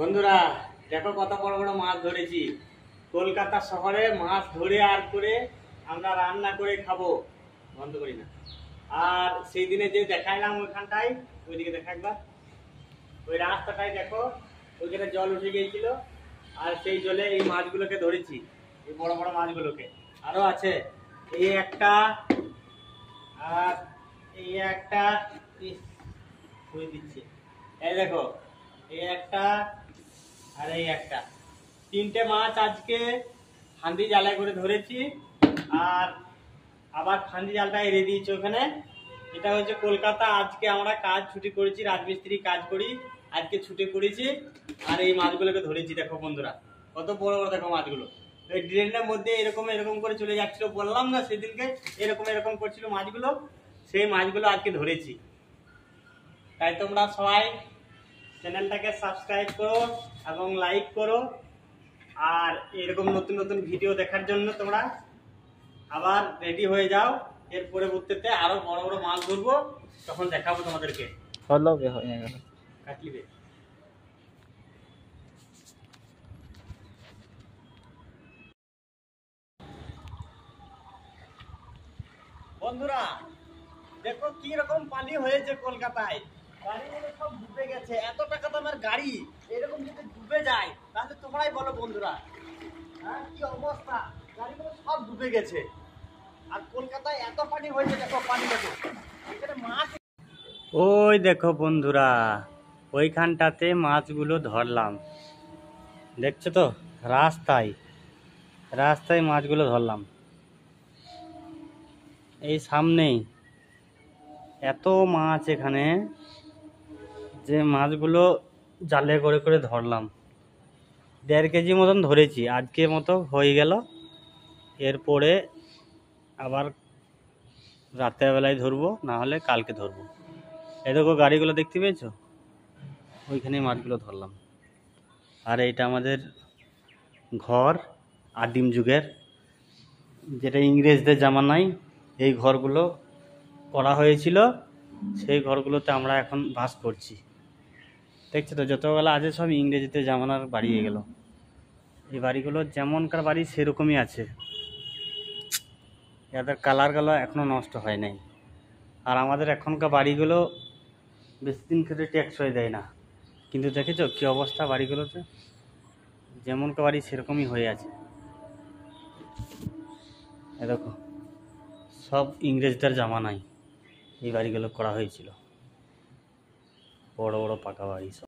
বন্ধুরা দেখো কত বড় বড় মাছ ধরেছি। কলকাতা শহরে মাছ ধরে আর করে আমরা রান্না করে খাবো, বন্ধ করি না। আর সেই দিনে যে দেখাইলাম ওইখানটায়, ওইদিকে দেখা একবার, ওই রাস্তাটায় দেখো ওইখানে জল উঠে গিয়েছিল, আর সেই জলে এই মাছগুলোকে ধরেছি, এই বড় বড় মাছগুলোকে। আরো আছে এই একটা, আর এই একটা দিচ্ছি, এই দেখো এই একটা, আর এই একটা, তিনটে মাছ আজকে ফান্দি জালে করে ধরেছি। আর আবার ফান্দি জালটা এড়ে দিয়েছি ওখানে। এটা হচ্ছে কলকাতা, আজকে আমরা কাজ ছুটি করেছি, রাজমিস্ত্রি কাজ করি, আজকে ছুটি করেছি। আর এই মাছগুলোকে ধরেছি, দেখো বন্ধুরা কত বড় বড় দেখো মাছগুলো। ওই ড্রেনের মধ্যে এরকম এরকম করে চলে যাচ্ছিল, বললাম না সেদিনকে এরকম এরকম করছিল মাছগুলো, সেই মাছগুলো আজকে ধরেছি। তাই তোমরা সবাই চ্যানেলটাকে সাবস্ক্রাইব করো এবং লাইক করো, আর এরকম নতুন নতুন ভিডিও দেখার জন্য তোমরা আবার রেডি হয়ে যাও। এর পরবর্তীতে আরো বড় বড় মাছ ধরবো, তখন দেখাবো তোমাদেরকে। কাটলিবে বন্ধুরা, দেখো কি রকম পানি হয়েছে কলকাতায়। গাড়িগুলো সব ডুবে গেছে, এত টাকা দামের গাড়ি এরকম যদি ডুবে যায় তাহলে তোমরাই বলো বন্ধুরা, হ্যাঁ কি অবস্থা, গাড়িগুলো সব ডুবে গেছে। আর কলকাতায় এত পানি হয়েছে, দেখো পানি দেখো এখানে মাছ। ওই দেখো বন্ধুরা, ওইখানটাতে মাছগুলো ধরলাম, দেখছো তো, রাস্তায় রাস্তায় মাছগুলো ধরলাম। এই সামনেই এত মাছ এখানে, যে মাছগুলো জালে করে করে ধরলাম। 1.5 কেজি মতন ধরেছি, আজকে মতো হয়ে গেল। এরপরে আবার রাতের বেলায় ধরবো, না হলে কালকে ধরবো। এই দেখো গাড়িগুলো দেখতে পেয়েছো, ওইখানে মাছগুলো ধরলাম। আর এইটা আমাদের ঘর, আদিম যুগের, যেটা ইংরেজদের জামানায় এই ঘরগুলো করা হয়েছিল, সেই ঘরগুলোতে আমরা এখন বাস করছি। দেখছো তো, যতবেলা আছে সব ইংরেজিতে জামানার বাড়ি হয়ে গেল। এই বাড়িগুলো যেমনকার বাড়ি সেরকমই আছে, এদের কালারগুলো এখনো নষ্ট হয় নাই। আর আমাদের এখনকার বাড়িগুলো বেশি দিন খেতে টেকসই দেয় না, কিন্তু দেখেছো কি অবস্থা বাড়িগুলোতে, যেমনকার বাড়ি সেরকমই হয়ে আছে। এ দেখো সব ইংরেজদের জামানায় এই বাড়িগুলো করা হয়েছিল, বড় বড় পাকা বাড়ি সব।